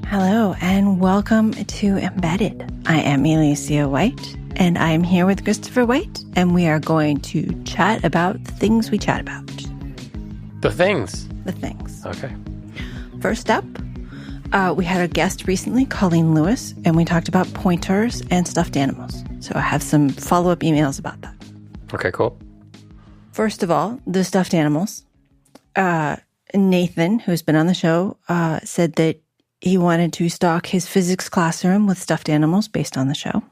Hello and welcome to Embedded. I am Elecia White and I am here with Christopher White and we are going to chat about the things we chat about. The things? The things. Okay. First up, we had a guest recently, Colleen Lewis, and we talked about pointers and stuffed animals. So I have some follow-up emails about that. Okay, cool. First of all, the stuffed animals. Nathan, who's been on the show, said that he wanted to stock his physics classroom with stuffed animals based on the show.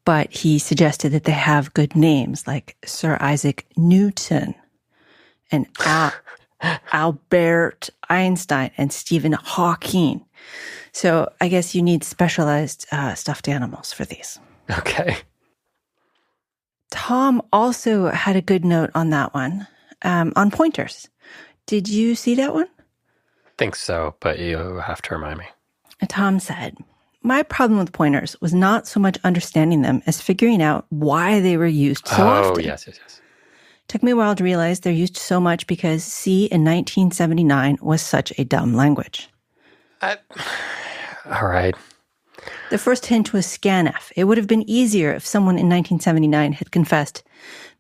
But he suggested that they have good names like Sir Isaac Newton and Albert Einstein and Stephen Hawking. So I guess you need specialized stuffed animals for these. Okay. Tom also had a good note on that one, on pointers. Did you see that one? Think so, but you have to remind me. Tom said, my problem with pointers was not so much understanding them as figuring out why they were used so often. Oh, yes. Took me a while to realize they're used so much because C in 1979 was such a dumb language. All right. The first hint was scanf. It would have been easier if someone in 1979 had confessed,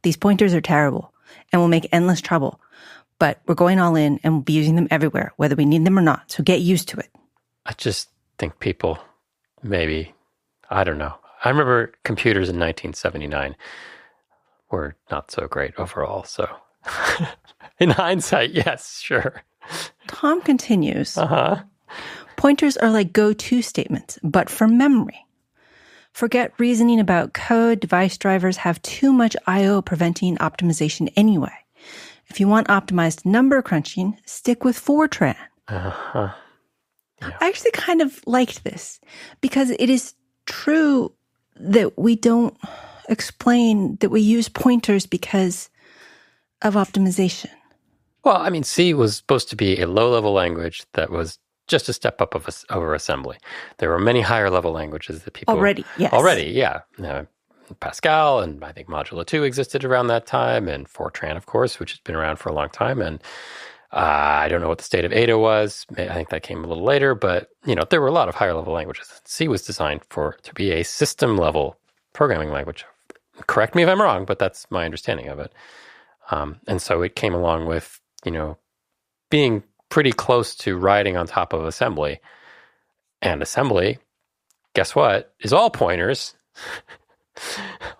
these pointers are terrible and will make endless trouble. But we're going all in and we'll be using them everywhere, whether we need them or not. So get used to it. I just think people maybe, I don't know. I remember computers in 1979 were not so great overall. So in hindsight, yes, sure. Tom continues. Pointers are like go-to statements, but for memory. Forget reasoning about code. Device drivers have too much I/O preventing optimization anyway. If you want optimized number crunching, stick with Fortran. Yeah. I actually kind of liked this because it is true that we don't explain that we use pointers because of optimization. Well, I mean, C was supposed to be a low-level language that was just a step up over assembly. There were many higher-level languages that people... Already, yes. Already, yeah. Pascal, and I think Modula 2 existed around that time, and Fortran, of course, which has been around for a long time. And I don't know what the state of Ada was. I think that came a little later, but there were a lot of higher-level languages. C was designed to be a system-level programming language. Correct me if I'm wrong, but that's my understanding of it. And so it came along with, being pretty close to riding on top of assembly. And assembly, guess what, is all pointers.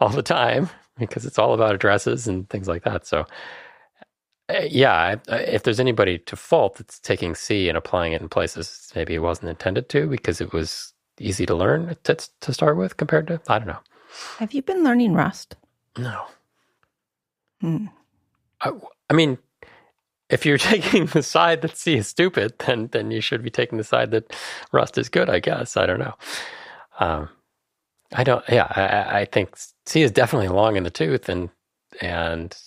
All the time, because it's all about addresses and things like that. So, if there's anybody to fault that's taking C and applying it in places maybe it wasn't intended to because it was easy to learn to start with compared to, I don't know. Have you been learning Rust? No. I mean, if you're taking the side that C is stupid, then you should be taking the side that Rust is good, I guess. I don't know. I think C is definitely long in the tooth and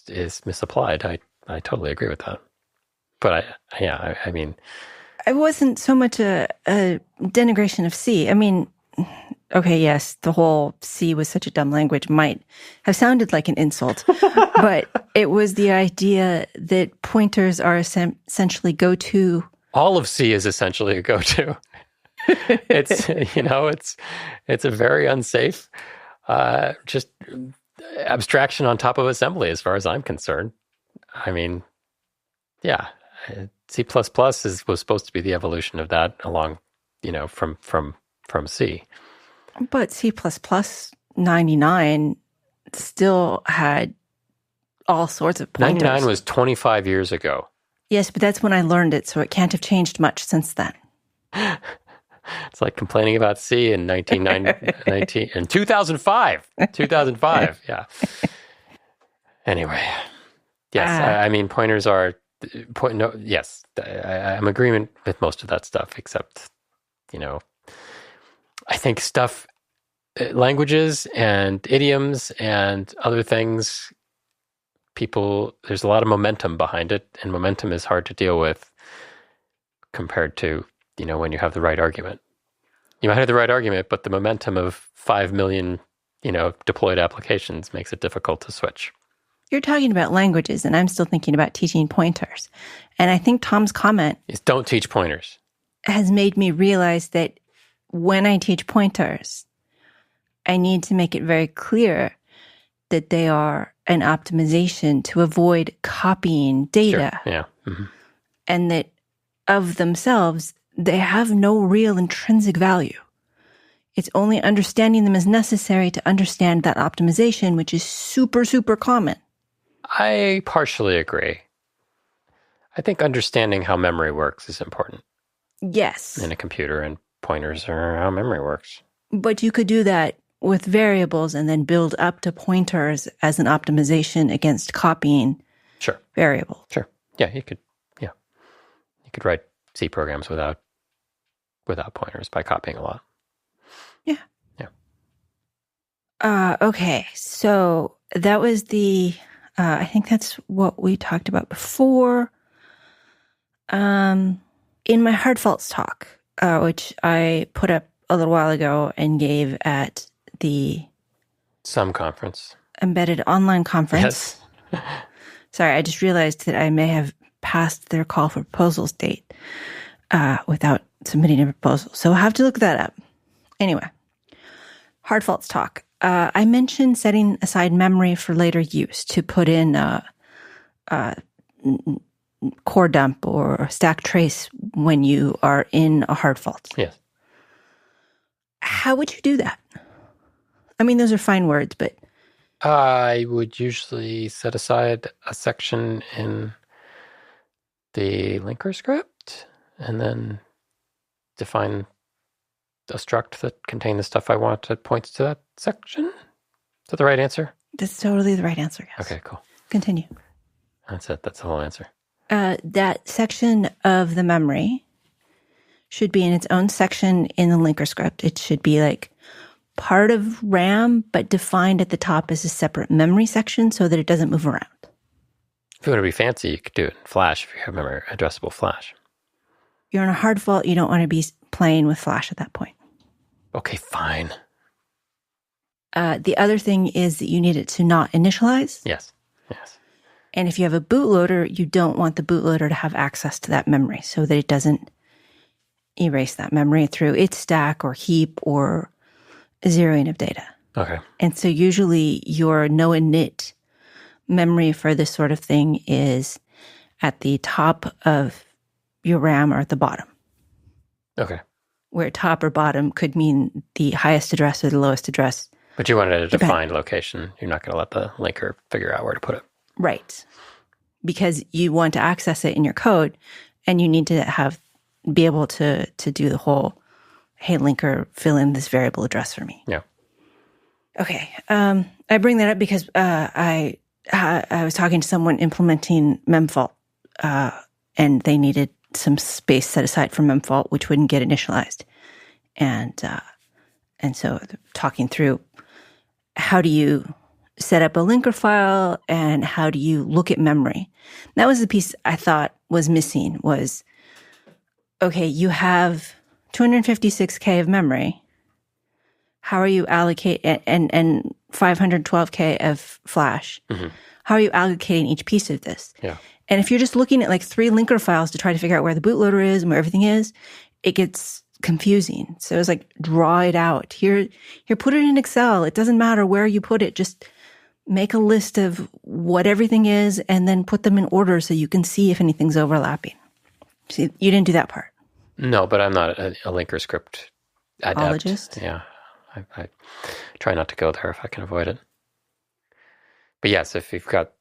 is misapplied. I totally agree with that. But I mean... It wasn't so much a denigration of C. I mean, okay, yes, the whole C was such a dumb language might have sounded like an insult, but it was the idea that pointers are essentially go-to. All of C is essentially a go-to. It's it's a very unsafe just abstraction on top of assembly as far as I'm concerned. I mean, yeah, C++ was supposed to be the evolution of that along, from C. But C++ 99 still had all sorts of pointers. 99 was 25 years ago. Yes, but that's when I learned it, so it can't have changed much since then. It's like complaining about C in 2005. 2005, yeah. Anyway, yes, I mean, pointers are... yes, I'm in agreement with most of that stuff, except, I think languages and idioms and other things, there's a lot of momentum behind it, and momentum is hard to deal with compared to, when you have the right argument. You might have the right argument, but the momentum of 5 million, deployed applications makes it difficult to switch. You're talking about languages, and I'm still thinking about teaching pointers. And I think Tom's comment is don't teach pointers has made me realize that when I teach pointers, I need to make it very clear that they are an optimization to avoid copying data. Sure. Yeah. Mm-hmm. And that of themselves, they have no real intrinsic value. It's only understanding them as necessary to understand that optimization, which is super, super common. I partially agree. I think understanding how memory works is important. Yes. In a computer, and pointers are how memory works. But you could do that with variables and then build up to pointers as an optimization against copying variables. Sure. Yeah, you could write C programs without pointers by copying a lot. Yeah. Yeah. Okay. So that was I think that's what we talked about before. In my hard faults talk, which I put up a little while ago and gave at the conference. Embedded online conference. Yes. Sorry, I just realized that I may have passed their call for proposals date without submitting a proposal. So I'll have to look that up. Anyway, hard faults talk. I mentioned setting aside memory for later use to put in core dump or stack trace when you are in a hard fault. Yes. How would you do that? I mean, those are fine words, but... I would usually set aside a section in the linker script and then define a struct that contains the stuff I want that points to that section. Is that the right answer? That's totally the right answer, yes. Okay, cool. Continue. That's it. That's the whole answer. That section of the memory should be in its own section in the linker script. It should be like part of RAM, but defined at the top as a separate memory section so that it doesn't move around. If you want to be fancy, you could do it in Flash if you have memory addressable Flash. You're in a hard fault. You don't want to be playing with Flash at that point. Okay, fine. The other thing is that you need it to not initialize. Yes. And if you have a bootloader, you don't want the bootloader to have access to that memory so that it doesn't erase that memory through its stack or heap or zeroing of data. Okay. And so usually your no init memory for this sort of thing is at the top of your RAM or at the bottom. Okay. Where top or bottom could mean the highest address or the lowest address. But you wanted a defined location. You're not going to let the linker figure out where to put it. Right. Because you want to access it in your code and you need to be able to do the whole, hey, linker, fill in this variable address for me. Yeah. Okay. I bring that up because I was talking to someone implementing Memfault and they needed some space set aside for Memfault, which wouldn't get initialized. And so talking through how do you set up a linker file and how do you look at memory? That was the piece I thought was missing was, okay, you have 256K of memory. How are you and 512K of flash? Mm-hmm. How are you allocating each piece of this? Yeah. And if you're just looking at like 3 linker files to try to figure out where the bootloader is and where everything is, it gets confusing. So it's like, draw it out. Here, put it in Excel. It doesn't matter where you put it. Just make a list of what everything is and then put them in order so you can see if anything's overlapping. See, you didn't do that part. No, but I'm not a linker script adept. Ologist? Yeah. I try not to go there if I can avoid it. But yes, if you've got,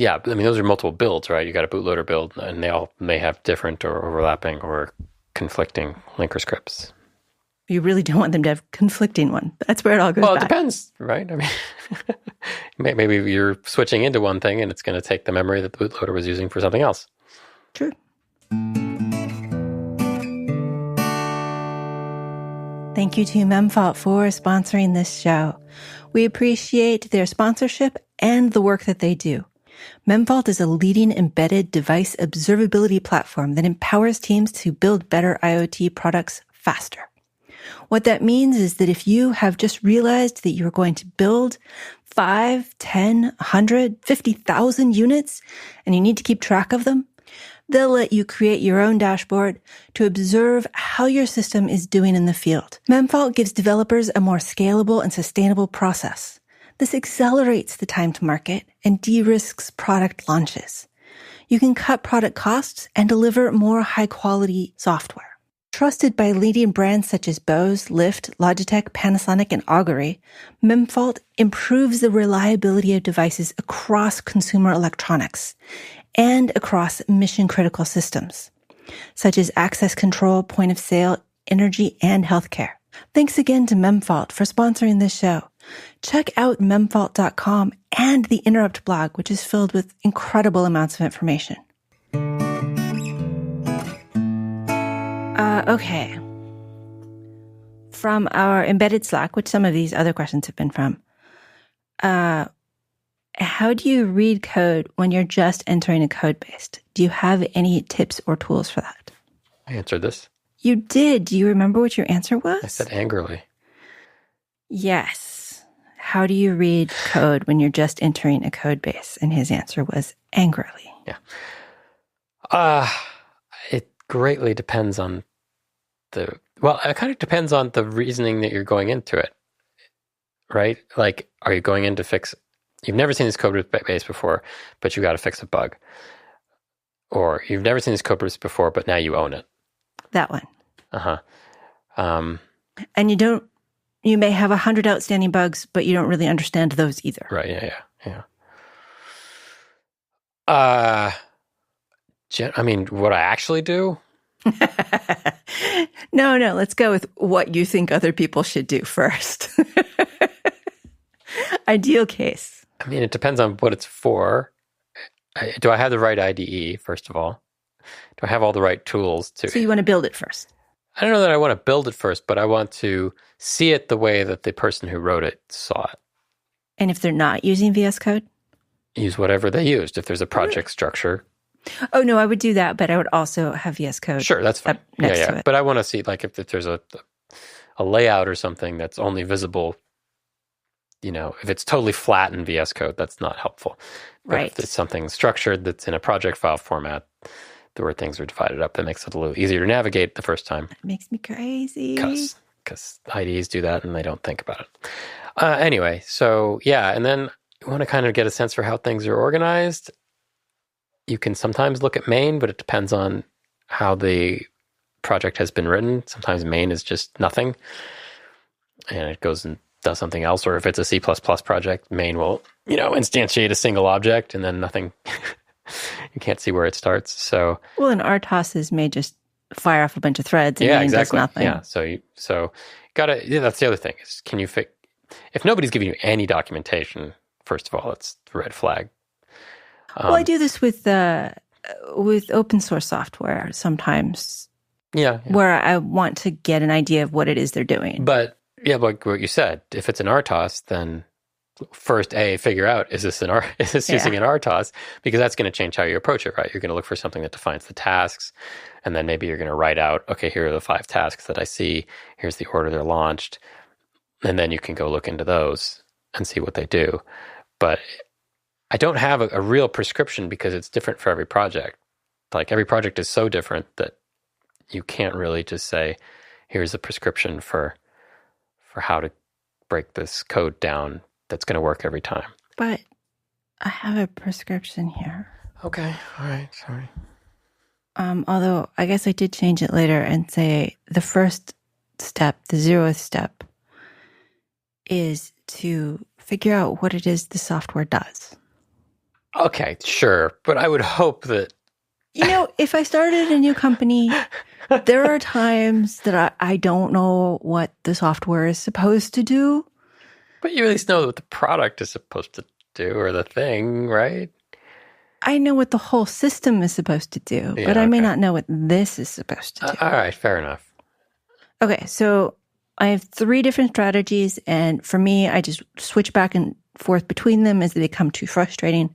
I mean, those are multiple builds, right? You got a bootloader build and they all may have different or overlapping or conflicting linker scripts. You really don't want them to have conflicting one. That's where it all goes back. Well, it depends, right? I mean, maybe you're switching into one thing and it's going to take the memory that the bootloader was using for something else. True. Thank you to Memfault for sponsoring this show. We appreciate their sponsorship and the work that they do. Memfault is a leading embedded device observability platform that empowers teams to build better IoT products faster. What that means is that if you have just realized that you're going to build 5, 10, 100, 50,000 units and you need to keep track of them, they'll let you create your own dashboard to observe how your system is doing in the field. Memfault gives developers a more scalable and sustainable process. This accelerates the time to market and de-risks product launches. You can cut product costs and deliver more high-quality software. Trusted by leading brands such as Bose, Lyft, Logitech, Panasonic, and Augury, Memfault improves the reliability of devices across consumer electronics and across mission-critical systems, such as access control, point of sale, energy, and healthcare. Thanks again to Memfault for sponsoring this show. Check out memfault.com and the Interrupt blog, which is filled with incredible amounts of information. Okay. From our embedded Slack, which some of these other questions have been from, how do you read code when you're just entering a code base? Do you have any tips or tools for that? I answered this. You did. Do you remember what your answer was? I said angrily. It How do you read code when you're just entering a code base? And his answer was angrily. Yeah. It greatly depends on it kind of depends on the reasoning that you're going into it, right? Like, are you going in to fix, you've never seen this code base before, but you got to fix a bug. Or you've never seen this code base before, but now you own it. That one. And you may have 100 outstanding bugs, but you don't really understand those either. Right, yeah. I mean, what I actually do? No, let's go with what you think other people should do first. Ideal case. I mean, it depends on what it's for. Do I have the right IDE, first of all? Do I have all the right tools to... So you want to build it first? I don't know that I want to build it first, but I want to see it the way that the person who wrote it saw it. And if they're not using VS Code? Use whatever they used. If there's a project structure. Oh, no, I would do that, but I would also have VS Code. Sure, that's fine. Next to it. But I want to see, like, if there's a layout or something that's only visible, if it's totally flat in VS Code, that's not helpful. But right. If it's something structured that's in a project file format, where things are divided up, that makes it a little easier to navigate the first time. That makes me crazy. Because IDEs do that and they don't think about it. Anyway, so yeah, and then you want to kind of get a sense for how things are organized. You can sometimes look at main, but it depends on how the project has been written. Sometimes main is just nothing, and it goes and does something else. Or if it's a C++ project, main will, instantiate a single object and then nothing. You can't see where it starts. So and RTOSes may just fire off a bunch of threads and main does nothing. Yeah, so gotta. Yeah, that's the other thing is, can you fix? If nobody's giving you any documentation, first of all, it's the red flag. I do this with open source software sometimes. Yeah, where I want to get an idea of what it is they're doing. But like what you said, if it's an RTOS, then first, figure out, is this using an RTOS? Because that's going to change how you approach it, right? You're going to look for something that defines the tasks, and then maybe you're going to write out, okay, here are the 5 tasks that I see, here's the order they're launched, and then you can go look into those and see what they do. But I don't have a real prescription because it's different for every project. Like, every project is so different that you can't really just say, here's a prescription for how to break this code down that's going to work every time. But I have a prescription here. Okay. All right. Sorry. Although I guess I did change it later and say the first step, the 0th step, is to figure out what it is the software does. Okay, sure. But I would hope that... if I started a new company, there are times that I don't know what the software is supposed to do. But you at least know what the product is supposed to do, or the thing, right? I know what the whole system is supposed to do, but I may not know what this is supposed to do. All right, fair enough. Okay, so I have 3 different strategies, and for me, I just switch back and forth between them as they become too frustrating.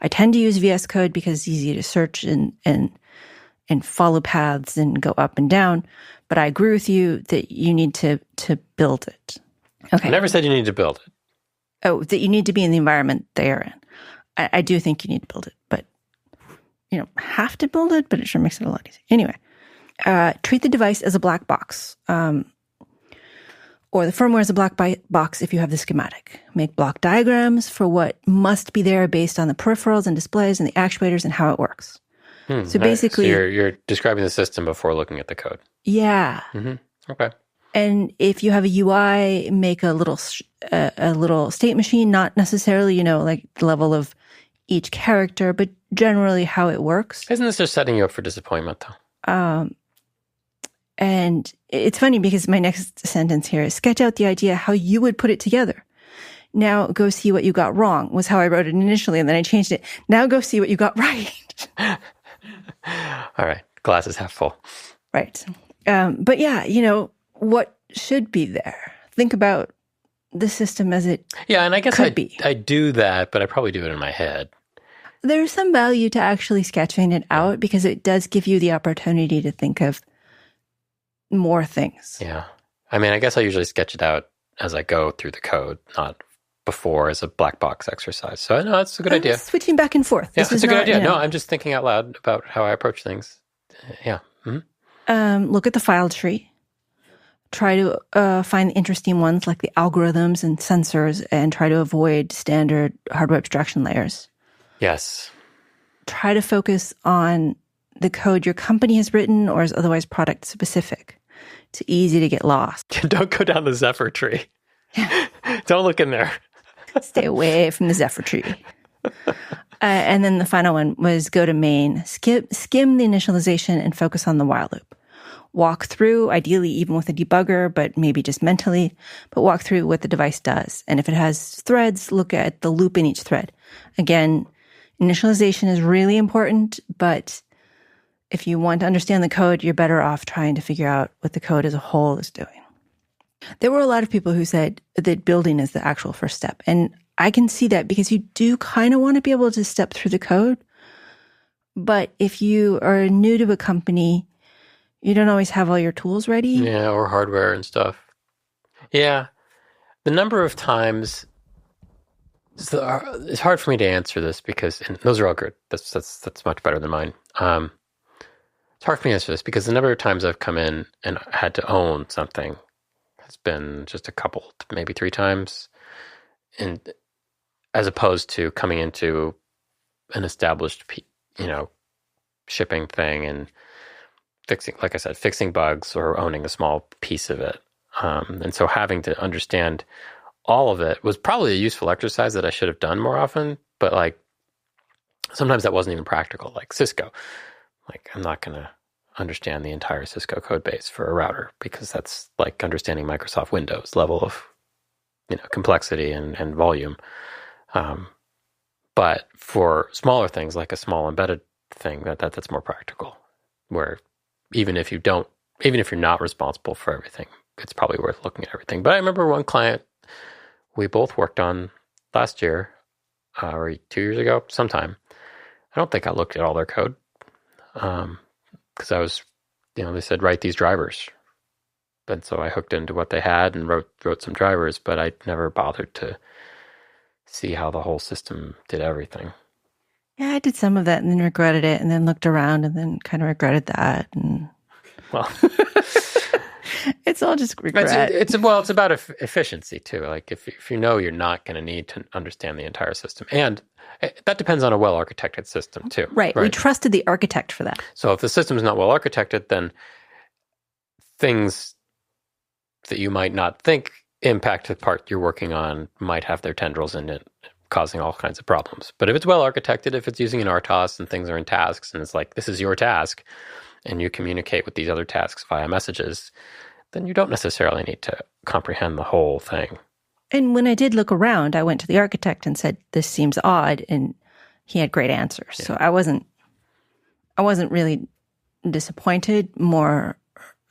I tend to use VS Code because it's easy to search and and follow paths and go up and down. But I agree with you that you need to build it. Okay. I never said you need to build it. Oh, that you need to be in the environment they are in. I do think you need to build it, but you don't have to build it, but it sure makes it a lot easier. Anyway, treat the device as a black box, or the firmware as a black box if you have the schematic. Make block diagrams for what must be there based on the peripherals and displays and the actuators and how it works. So basically... So you're describing the system before looking at the code. Yeah. Mm-hmm. Okay. And if you have a UI, make a little state machine, not necessarily, like the level of each character, but generally how it works. Isn't this just setting you up for disappointment, though? And it's funny because my next sentence here is sketch out the idea how you would put it together. Now go see what you got wrong was how I wrote it initially, and then I changed it. Now go see what you got right. All right. Glass is half full. Right. But yeah, what should be there? Think about the system as it Yeah, and I guess could be. I do that, but I probably do it in my head. There's some value to actually sketching it out because it does give you the opportunity to think of more things. Yeah. I mean, I guess I usually sketch it out as I go through the code, not before as a black box exercise. So I know it's a good idea. Switching back and forth. Yeah, it's a good idea. No, I'm just thinking out loud about how I approach things. Yeah. Mm-hmm. Look at the file tree. Try to find interesting ones like the algorithms and sensors and try to avoid standard hardware abstraction layers. Yes. Try to focus on the code your company has written or is otherwise product specific. It's easy to get lost. Don't go down the Zephyr tree. Don't look in there. Stay away from the Zephyr tree. And then the final one was go to main, skim the initialization and focus on the while loop. Walk through, ideally even with a debugger, but maybe just mentally, but walk through what the device does. And if it has threads, look at the loop in each thread. Again, initialization is really important, but if you want to understand the code, you're better off trying to figure out what the code as a whole is doing. There were a lot of people who said that building is the actual first step. And I can see that because you do kind of want to be able to step through the code. But if you are new to a company, you don't always have all your tools ready. Yeah, or hardware and stuff. Yeah. The number of times... It's hard for me to answer this because... And those are all good. That's much better than mine. It's hard for me to answer this because the number of times I've come in and had to own something has been just a couple, maybe 3 times. And as opposed to coming into an established, shipping thing and fixing bugs or owning a small piece of it. And so having to understand all of it was probably a useful exercise that I should have done more often. But sometimes that wasn't even practical. Like Cisco, I'm not going to understand the entire Cisco code base for a router because that's like understanding Microsoft Windows level of, complexity and volume. But for smaller things like a small embedded thing, that's more practical. Where even if you're not responsible for everything, it's probably worth looking at everything. But I remember one client we both worked on last year, or 2 years ago, sometime. I don't think I looked at all their code. Because I was, they said, write these drivers. And so I hooked into what they had and wrote some drivers, but I never bothered to see how the whole system did everything. Yeah, I did some of that and then regretted it and then looked around and then kind of regretted that. And well, it's all just regret. It's about efficiency too. Like if you know you're not going to need to understand the entire system. And that depends on a well-architected system too. Right. We trusted the architect for that. So if the system is not well-architected, then things that you might not think impact the part you're working on might have their tendrils in it, causing all kinds of problems. But if it's well-architected, if it's using an RTOS and things are in tasks, and it's like, this is your task, and you communicate with these other tasks via messages, then you don't necessarily need to comprehend the whole thing. And when I did look around, I went to the architect and said, this seems odd, and he had great answers. Yeah. So I wasn't really disappointed.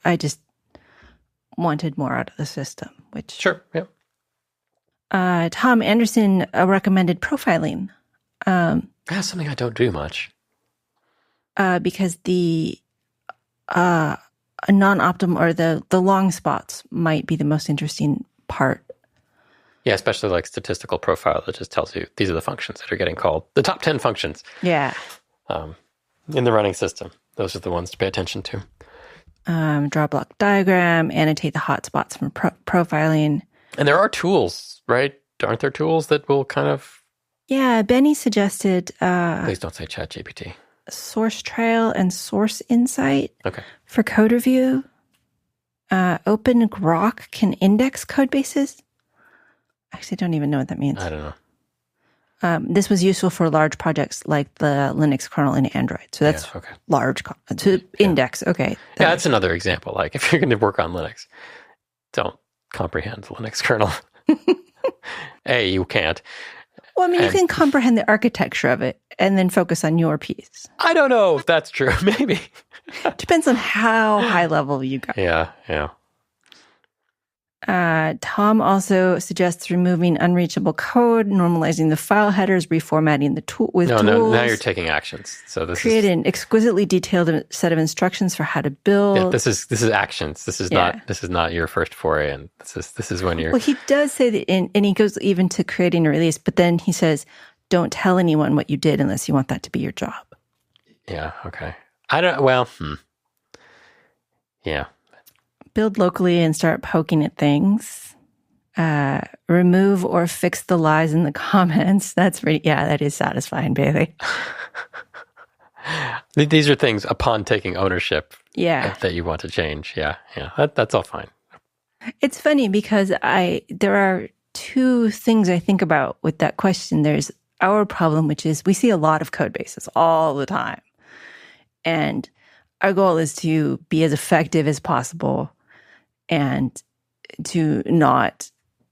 I just wanted more out of the system, which... Sure, yeah. Tom Anderson recommended profiling. That's something I don't do much. because the non-optimal or the long spots might be the most interesting part. Yeah, especially like statistical profile that just tells you these are the functions that are getting called. The top 10 functions. Yeah. In the running system. Those are the ones to pay attention to. Draw a block diagram, annotate the hotspots from profiling. And there are tools, right? Aren't there tools that will kind of... Yeah, Benny suggested... Please don't say ChatGPT. Source Trail and Source Insight for code review. OpenGrok can index code bases. Actually, I don't even know what that means. I don't know. This was useful for large projects like the Linux kernel in Android. So that's large to index. Okay. Yeah, that's another example. Like if you're going to work on Linux, don't comprehend the Linux kernel. You can't. Well, I mean, you can comprehend the architecture of it and then focus on your piece. I don't know if that's true. Maybe. Depends on how high level you go. Yeah. Tom also suggests removing unreachable code, normalizing the file headers, reformatting the tool with tools. No, now you're taking actions. So create an exquisitely detailed set of instructions for how to build. Yeah, this is actions. This is not your first foray, and this is when you're. Well, he does say that, and he goes even to creating a release, but then he says, "Don't tell anyone what you did unless you want that to be your job." Yeah. Okay. I don't. Well. Yeah. Build locally and start poking at things. Remove or fix the lies in the comments. That is satisfying, Bailey. These are things upon taking ownership that you want to change. Yeah. That's all fine. It's funny because there are two things I think about with that question. There's our problem, which is we see a lot of code bases all the time. And our goal is to be as effective as possible and to not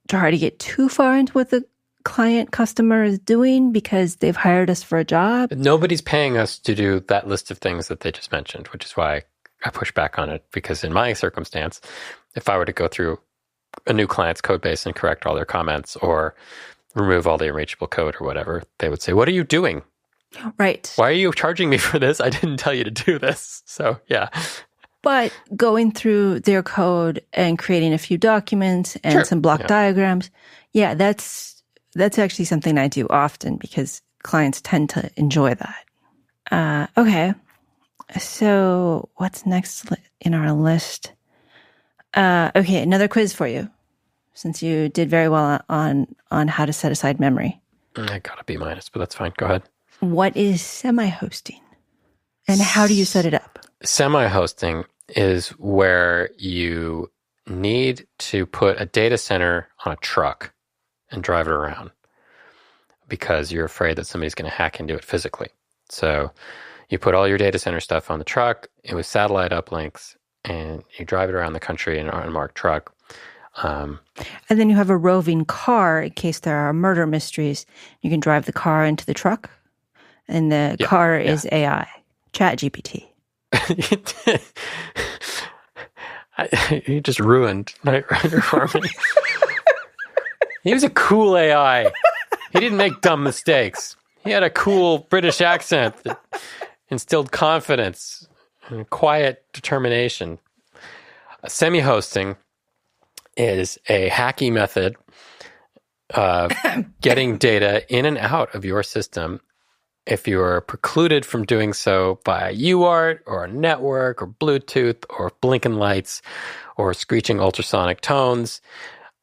try to get too far into what the client customer is doing because they've hired us for a job. Nobody's paying us to do that list of things that they just mentioned, which is why I push back on it. Because in my circumstance, if I were to go through a new client's code base and correct all their comments or remove all the unreachable code or whatever, they would say, "What are you doing? Right. Why are you charging me for this? I didn't tell you to do this." So, yeah. But going through their code and creating a few documents and some block diagrams, that's actually something I do often because clients tend to enjoy that. Okay. So what's next in our list? Okay, another quiz for you, since you did very well on how to set aside memory. I got a B-, but that's fine. Go ahead. What is semi-hosting? And how do you set it up? Semi-hosting is where you need to put a data center on a truck and drive it around because you're afraid that somebody's going to hack into it physically. So you put all your data center stuff on the truck with satellite uplinks, and you drive it around the country in an unmarked truck. And then you have a roving car in case there are murder mysteries. You can drive the car into the truck, and the car is AI, ChatGPT. You just ruined Knight Rider for me. He was a cool AI. He didn't make dumb mistakes. He had a cool British accent that instilled confidence and quiet determination. Semi-hosting is a hacky method of getting data in and out of your system if you are precluded from doing so by UART or a network or Bluetooth or blinking lights or screeching ultrasonic tones.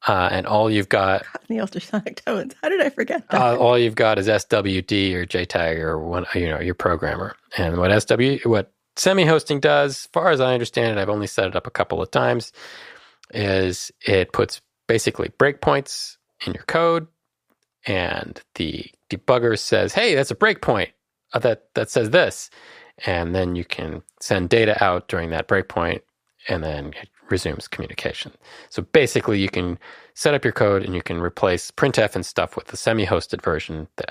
And all you've got... The ultrasonic tones. How did I forget that? All you've got is SWD or JTAG or your programmer. And what semi-hosting does, as far as I understand it, I've only set it up a couple of times, is it puts basically breakpoints in your code, and the debugger says, "Hey, that's a breakpoint that says this," and then you can send data out during that breakpoint, and then it resumes communication. So basically, you can set up your code and you can replace printf and stuff with the semi-hosted version that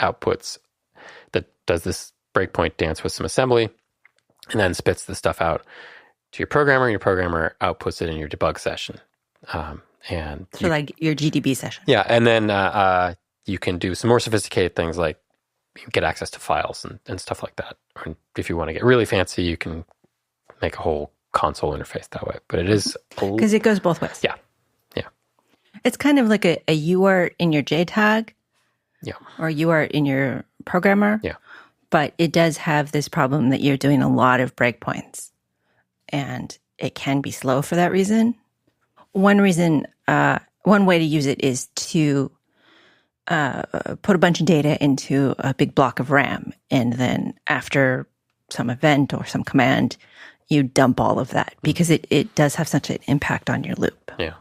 does this breakpoint dance with some assembly, and then spits the stuff out to your programmer, and your programmer outputs it in your debug session. Like your GDB session. Yeah, and then you can do some more sophisticated things like get access to files and stuff like that. Or if you want to get really fancy, you can make a whole console interface that way. But it is... Because it goes both ways. Yeah. It's kind of like a UART in your JTAG. Yeah. Or UART in your programmer. Yeah. But it does have this problem that you're doing a lot of breakpoints. And it can be slow for that reason. One way to use it is to put a bunch of data into a big block of RAM. And then after some event or some command, you dump all of that because it does have such an impact on your loop. Yeah.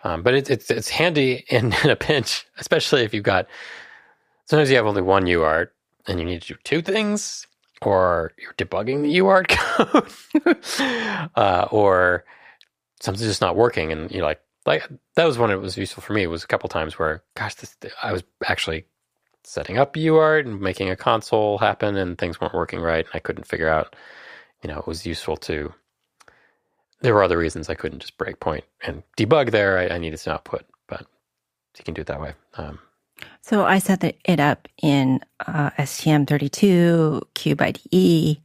But it's handy in a pinch, especially if you've got, sometimes you have only one UART and you need to do two things, or you're debugging the UART code, or something's just not working. And you're like that was when it was useful for me. It was a couple times where, gosh, I was actually setting up UART and making a console happen and things weren't working right. And I couldn't figure out, it was useful to... There were other reasons I couldn't just breakpoint and debug there. I needed some output, but you can do it that way. So I set it up in STM32, Cube IDE,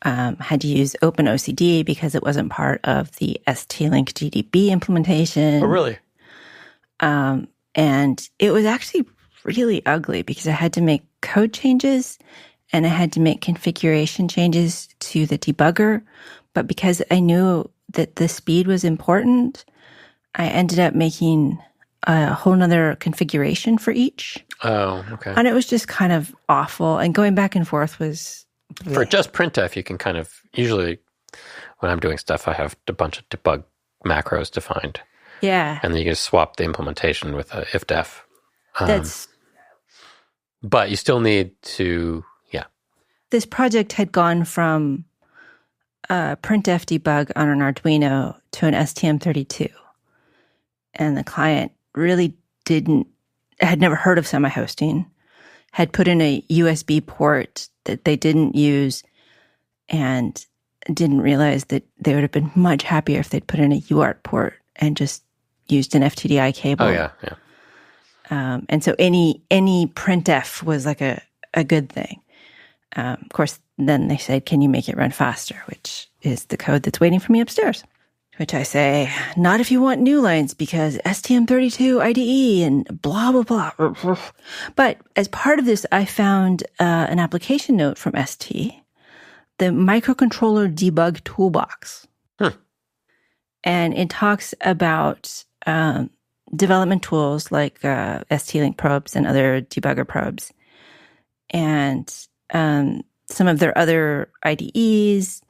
had to use OpenOCD because it wasn't part of the ST-Link GDB implementation. Oh, really? And it was actually really ugly because I had to make code changes and I had to make configuration changes to the debugger. But because I knew that the speed was important, I ended up making a whole nother configuration for each. Oh, okay. And it was just kind of awful. And going back and forth was... For just printf, you can kind of... Usually, when I'm doing stuff, I have a bunch of debug macros defined. Yeah. And then you can swap the implementation with a ifdef. That's... But you still need to... Yeah. This project had gone from printf debug on an Arduino to an STM32. And the client really had never heard of Semihosting, had put in a USB port that they didn't use, and didn't realize that they would have been much happier if they'd put in a UART port and just used an FTDI cable. Oh, yeah. And so any printf was like a good thing. Of course, then they said, can you make it run faster? Which is the code that's waiting for me upstairs. Which I say, not if you want new lines, because STM32 IDE and blah, blah, blah. But as part of this, I found an application note from ST, the microcontroller debug toolbox. And it talks about development tools like ST-Link probes and other debugger probes. And some of their other IDEs,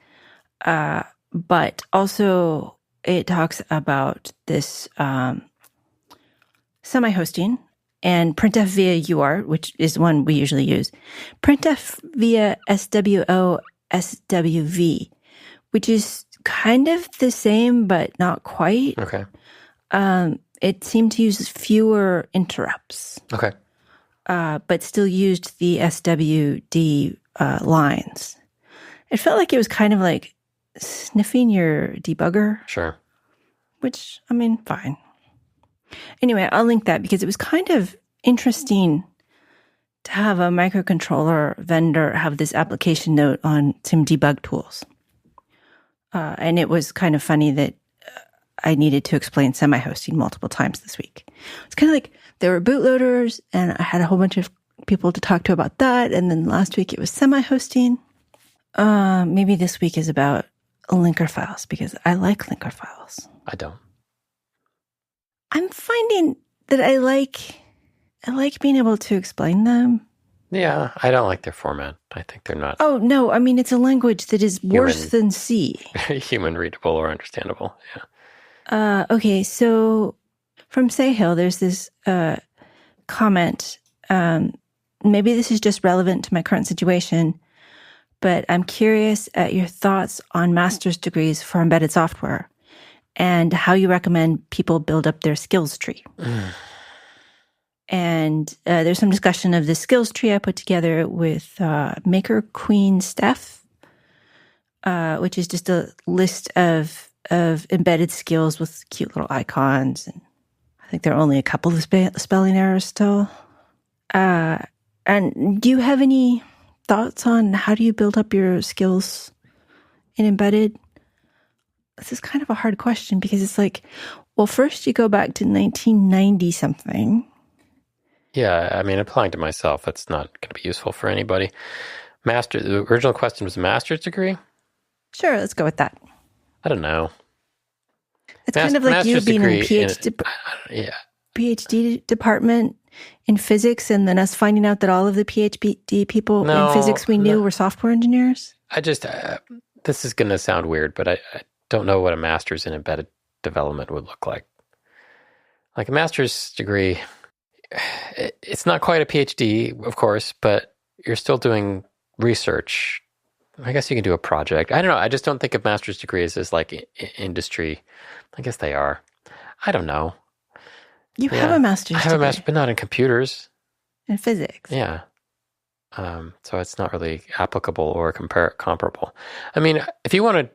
but also it talks about this semi-hosting and printf via UART, which is one we usually use. Printf via SWO SWV, which is kind of the same, but not quite. Okay. It seemed to use fewer interrupts. Okay. But still used the SWD lines. It felt like it was kind of like sniffing your debugger. Sure. Which, I mean, fine. Anyway, I'll link that because it was kind of interesting to have a microcontroller vendor have this application note on some debug tools. And it was kind of funny that I needed to explain semi-hosting multiple times this week. It's kind of like there were bootloaders, and I had a whole bunch of people to talk to about that. And then last week it was semi-hosting. Maybe this week is about linker files because I like linker files. I don't. I'm finding that I like being able to explain them. Yeah, I don't like their format. I think they're not... Oh, no. I mean, it's a language that is worse than C. Human readable or understandable, yeah. Okay, so from Sahil, there's this comment. Maybe this is just relevant to my current situation, but I'm curious at your thoughts on master's degrees for embedded software and how you recommend people build up their skills tree. And there's some discussion of the skills tree I put together with Maker Queen Steph, which is just a list of embedded skills with cute little icons. And I think there are only a couple of spelling errors still. And do you have any thoughts on how do you build up your skills in embedded? This is kind of a hard question because it's like, well, first you go back to 1990 something. Yeah, I mean, applying to myself, that's not going to be useful for anybody. The original question was a master's degree? Sure, let's go with that. I don't know. It's kind of like you being in a PhD department in physics and then us finding out that all of the PhD people in physics we knew were software engineers. I just, this is going to sound weird, but I don't know what a master's in embedded development would look like. Like a master's degree, it's not quite a PhD, of course, but you're still doing research. I guess you can do a project. I don't know. I just don't think of master's degrees as like industry. I guess they are. I don't know. You have a master's degree. I have a master's, but not in computers. In physics. Yeah. So it's not really applicable or comparable. I mean, if you want to,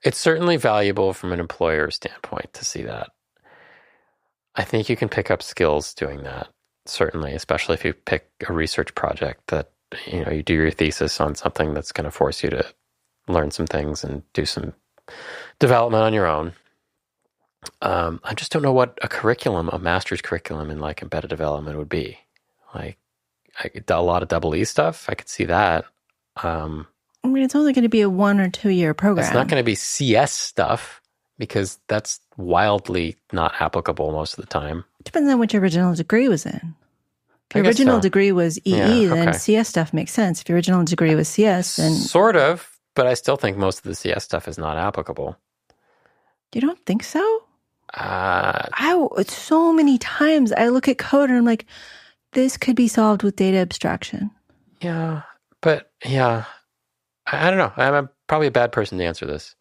it's certainly valuable from an employer standpoint to see that. I think you can pick up skills doing that, certainly, especially if you pick a research project that, you do your thesis on something that's going to force you to learn some things and do some development on your own. I just don't know what a master's curriculum in like embedded development would be. Like a lot of EE stuff. I could see that. I mean, it's only going to be a 1 or 2 year program. It's not going to be CS stuff because that's wildly not applicable most of the time. Depends on which original degree was in. If your original degree was EE, then CS stuff makes sense. If your original degree was CS, then... Sort of, but I still think most of the CS stuff is not applicable. You don't think so? So many times I look at code and I'm like, this could be solved with data abstraction. Yeah, but I don't know. I'm probably a bad person to answer this.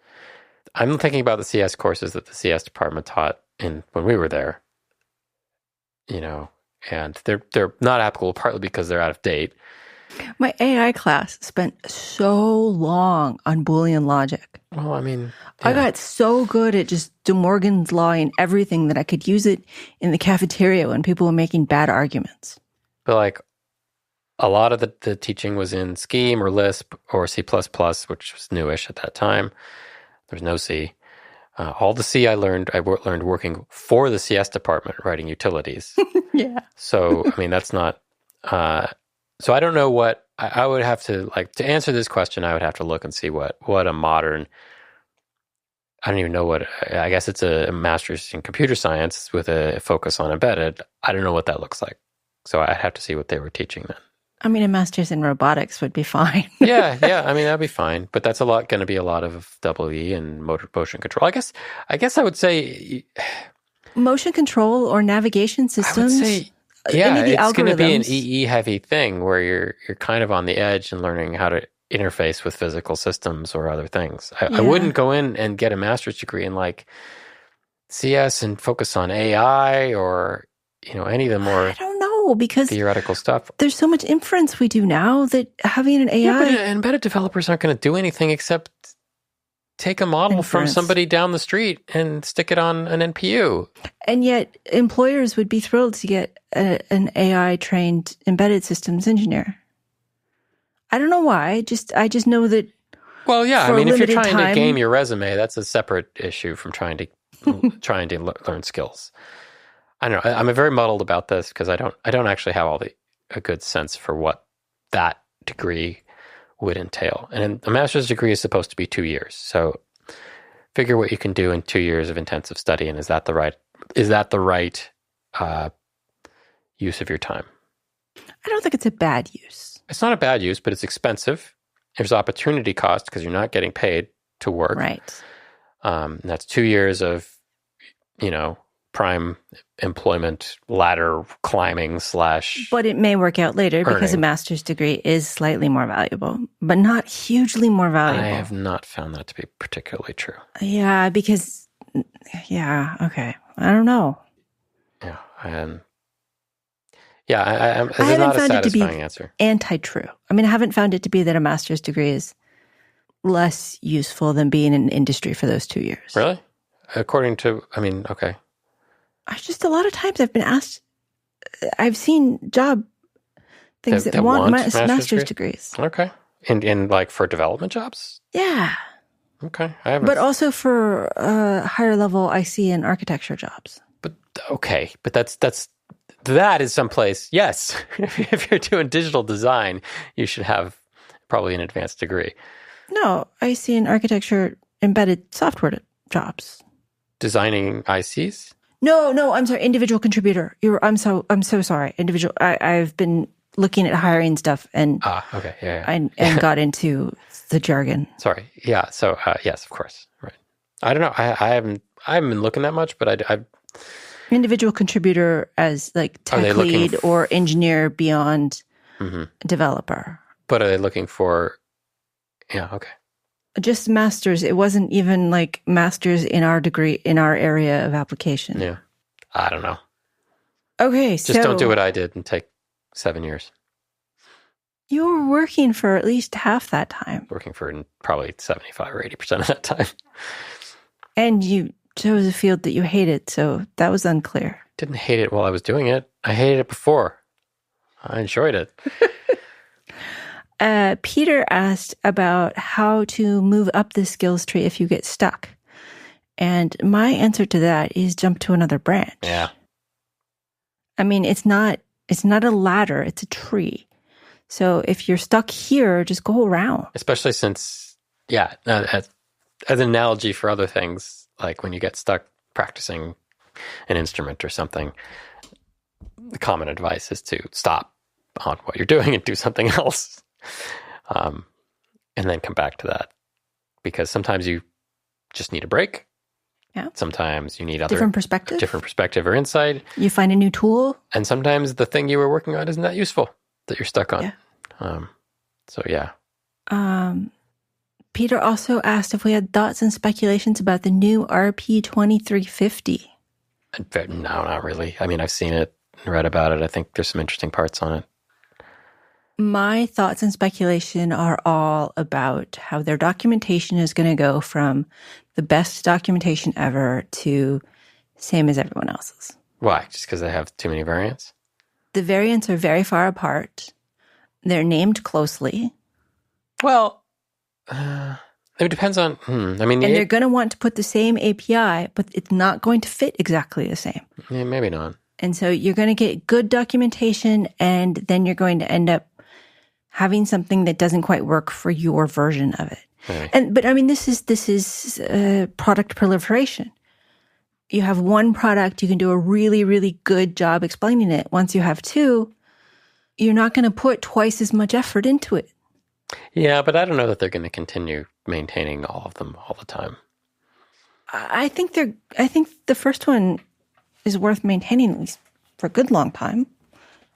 I'm thinking about the CS courses that the CS department taught when we were there, and they're not applicable partly because they're out of date. My AI class spent so long on Boolean logic. Well, I mean... Yeah. I got so good at just De Morgan's law and everything that I could use it in the cafeteria when people were making bad arguments. But like, a lot of the teaching was in Scheme or Lisp or C++, which was newish at that time. There was no C. All the C I learned working for the CS department, writing utilities. Yeah. So, I mean, that's not... so I don't know what... I would have to, to answer this question, I would have to look and see what a modern... I don't even know what... I guess it's a master's in computer science with a focus on embedded. I don't know what that looks like. So I'd have to see what they were teaching then. I mean, a master's in robotics would be fine. yeah. I mean, that'd be fine. But that's going to be a lot of EE and motion control. I guess I would say... Motion control or navigation systems? I would say... Yeah, it's going to be an EE-heavy thing where you're kind of on the edge and learning how to interface with physical systems or other things. I wouldn't go in and get a master's degree in CS and focus on AI or any of the more I don't know because theoretical stuff. There's so much inference we do now that having an AI... Yeah, but embedded developers aren't going to do anything except take a model from somebody down the street and stick it on an NPU. And yet employers would be thrilled to get an AI-trained embedded systems engineer. I don't know why. I just know that. Well, yeah. I mean, if you're trying to game your resume, that's a separate issue from trying to learn skills. I don't know. I'm very muddled about this because I don't actually have a good sense for what that degree would entail. And a master's degree is supposed to be 2 years. So figure what you can do in 2 years of intensive study, and is that the right use of your time? I don't think it's a bad use. It's not a bad use, but it's expensive. There's opportunity cost because you're not getting paid to work. Right. That's 2 years of, prime employment ladder climbing / But it may work out later because a master's degree is slightly more valuable, but not hugely more valuable. I have not found that to be particularly true. Yeah, because, okay. I don't know. Yeah, this is not a satisfying answer. Anti-true. I mean, I haven't found it to be that a master's degree is less useful than being in industry for those 2 years. Really? Okay. A lot of times I've been asked, I've seen job Things that want master's degrees. Okay. In like for development jobs? Yeah. Okay. I haven't. But also for higher level IC and architecture jobs. But okay. But that is someplace. Yes. If you're doing digital design, you should have probably an advanced degree. No, IC and architecture embedded software jobs. Designing ICs? No, I'm sorry. Individual contributor. I'm so sorry. Individual. I've been looking at hiring stuff and okay, yeah. and got into the jargon. Sorry, yeah. So yes, of course, right. I don't know. I haven't been looking that much, but I individual contributor as like tech lead or engineer beyond developer. But are they looking for? Yeah, okay. Just masters. It wasn't even like masters in our degree in our area of application. Yeah, I don't know. Okay, just don't do what I did and take 7 years. You were working for at least half that time. Working for probably 75 or 80% of that time. And you chose a field that you hated, so that was unclear. Didn't hate it while I was doing it. I hated it before. I enjoyed it. Peter asked about how to move up the skills tree if you get stuck. And my answer to that is jump to another branch. Yeah. I mean, it's not a ladder, it's a tree. So if you're stuck here, just go around. Especially since, as an analogy for other things, like when you get stuck practicing an instrument or something, the common advice is to stop on what you're doing and do something else. And then come back to that. Because sometimes you just need a break. Yeah. Sometimes you need different perspective or insight. You find a new tool. And sometimes the thing you were working on isn't that useful that you're stuck on. Yeah. Peter also asked if we had thoughts and speculations about the new RP2350. No, not really. I mean, I've seen it and read about it. I think there's some interesting parts on it. My thoughts and speculation are all about how their documentation is going to go from the best documentation ever to same as everyone else's. Why? Just because they have too many variants? The variants are very far apart. They're named closely. Well, it depends on... and they're going to want to put the same API, but it's not going to fit exactly the same. Yeah, maybe not. And so you're going to get good documentation, and then you're going to end up having something that doesn't quite work for your version of it. Okay. But I mean, this is product proliferation. You have one product, you can do a really, really good job explaining it. Once you have two, you're not going to put twice as much effort into it. Yeah, but I don't know that they're going to continue maintaining all of them all the time. I think the first one is worth maintaining at least for a good long time.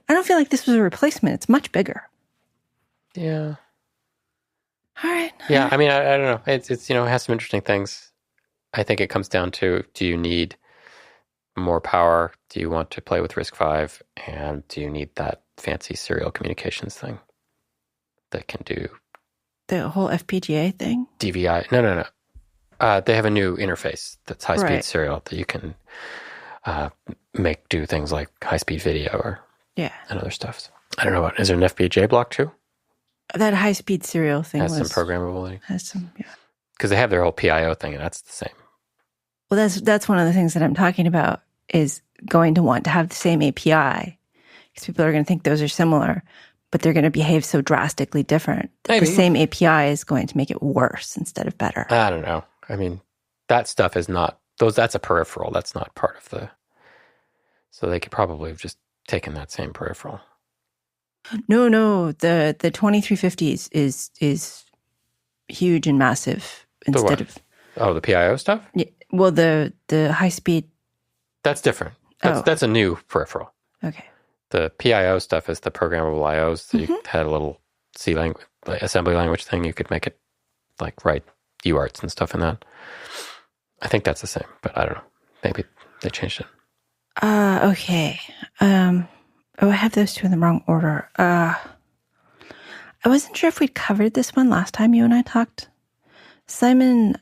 I don't feel like this was a replacement. It's much bigger. Yeah. All right. Yeah, I mean, I don't know. It's it has some interesting things. I think it comes down to, do you need more power? Do you want to play with RISC-V? And do you need that fancy serial communications thing that can do... The whole FPGA thing? DVI. No. They have a new interface that's high-speed serial that you can do things like high-speed video and other stuff. So, I don't know is there an FPGA block too? That high-speed serial thing has some programmability. Has some, yeah. Because they have their whole PIO thing, and that's the same. Well, that's one of the things that I'm talking about, is going to want to have the same API, because people are going to think those are similar, but they're going to behave so drastically different. Maybe. The same API is going to make it worse instead of better. I don't know. I mean, that stuff is not... That's a peripheral. That's not part of the... So they could probably have just taken that same peripheral. No. The 2350 is huge and massive instead of... Oh, the PIO stuff? Yeah, well, the high speed... That's different. That's a new peripheral. Okay. The PIO stuff is the programmable IOs. So you had a little C language, like assembly language thing. You could make it like write UARTs and stuff in that. I think that's the same, but I don't know. Maybe they changed it. Okay. I have those two in the wrong order. I wasn't sure if we'd covered this one last time you and I talked. Simon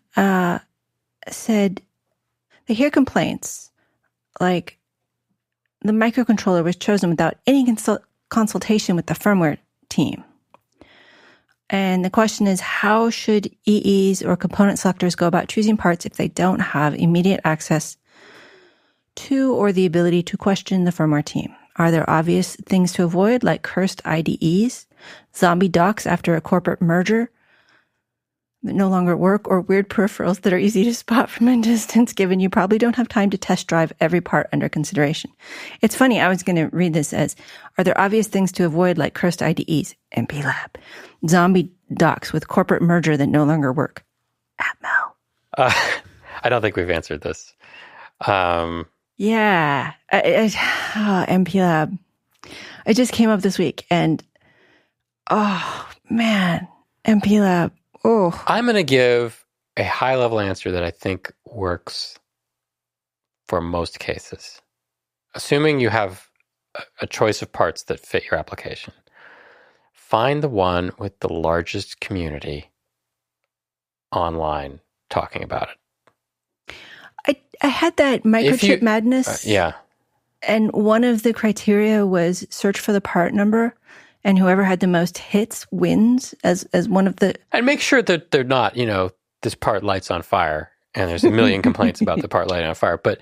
said they hear complaints like the microcontroller was chosen without any consultation with the firmware team. And the question is, how should EEs or component selectors go about choosing parts if they don't have immediate access to or the ability to question the firmware team? Are there obvious things to avoid, like cursed IDEs, zombie docs after a corporate merger that no longer work, or weird peripherals that are easy to spot from a distance, given you probably don't have time to test drive every part under consideration? It's funny, I was going to read this as, are there obvious things to avoid, like cursed IDEs, MPLab, zombie docs with corporate merger that no longer work? Atmel. I don't think we've answered this. Yeah. MPLab. It just came up this week, and oh, man, MPLab. Oh. I'm going to give a high-level answer that I think works for most cases. Assuming you have a choice of parts that fit your application, find the one with the largest community online talking about it. I had that microchip madness. Yeah. And one of the criteria was search for the part number, and whoever had the most hits wins as one of the... And make sure that they're not, this part lights on fire, and there's a million complaints about the part lighting on fire. But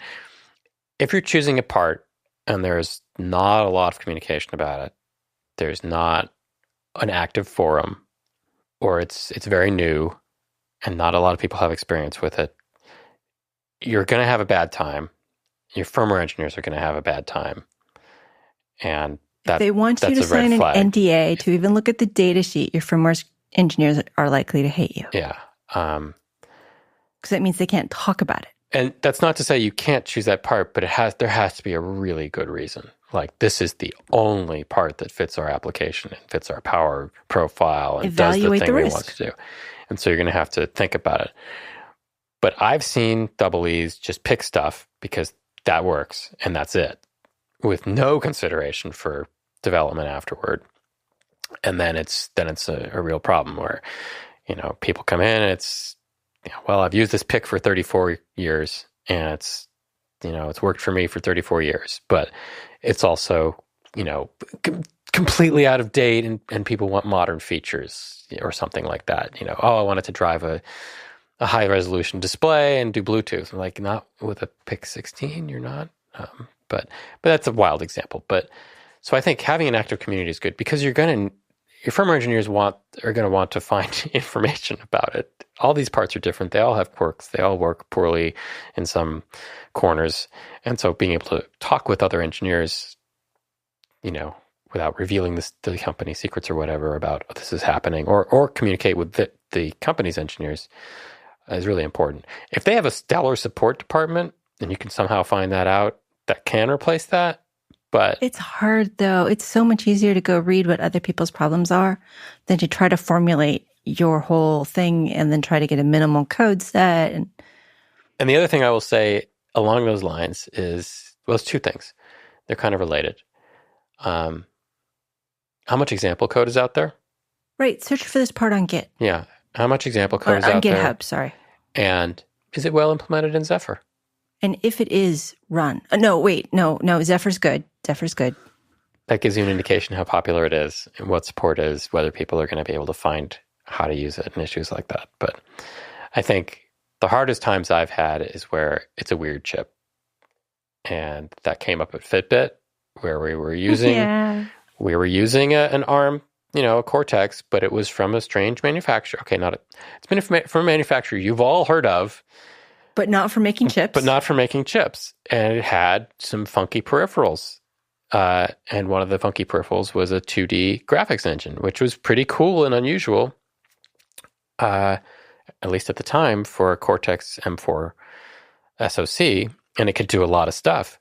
if you're choosing a part and there's not a lot of communication about it, there's not an active forum, or it's very new and not a lot of people have experience with it, you're going to have a bad time. Your firmware engineers are going to have a bad time. And they want you to sign an NDA to even look at the data sheet. Your firmware engineers are likely to hate you. Yeah. Because that means they can't talk about it. And that's not to say you can't choose that part, but there has to be a really good reason. Like, this is the only part that fits our application and fits our power profile and evaluate does the thing the we want to do. And so you're going to have to think about it. But I've seen double E's just pick stuff because that works and that's it, with no consideration for development afterward. And then it's a real problem where, people come in and it's, well, I've used this pick for 34 years and it's worked for me for 34 years, but it's also, completely out of date and people want modern features or something like that. I wanted to drive a high resolution display and do Bluetooth. I'm like, not with a PIC 16, you're not. But that's a wild example. But so I think having an active community is good because your firmware engineers are going to want to find information about it. All these parts are different. They all have quirks. They all work poorly in some corners. And so being able to talk with other engineers, without revealing the company secrets or whatever about this is happening, or communicate with the company's engineers is really important. If they have a stellar support department and you can somehow find that out, that can replace that. But it's hard, though. It's so much easier to go read what other people's problems are than to try to formulate your whole thing and then try to get a minimal code set. And the other thing I will say along those lines is, well, it's two things. They're kind of related. How much example code is out there? Right. Search for this part on Git. Yeah. How much example code is out there? On GitHub, sorry. And is it well implemented in Zephyr? And if it is, run. No, Zephyr's good. Zephyr's good. That gives you an indication how popular it is and what support is, whether people are going to be able to find how to use it and issues like that. But I think the hardest times I've had is where it's a weird chip. And that came up at Fitbit, where we were using an ARM, a Cortex, but it was from a strange manufacturer. Okay, it's been from a manufacturer you've all heard of. But not for making chips. And it had some funky peripherals. And one of the funky peripherals was a 2D graphics engine, which was pretty cool and unusual, at least at the time, for a Cortex M4 SoC. And it could do a lot of stuff.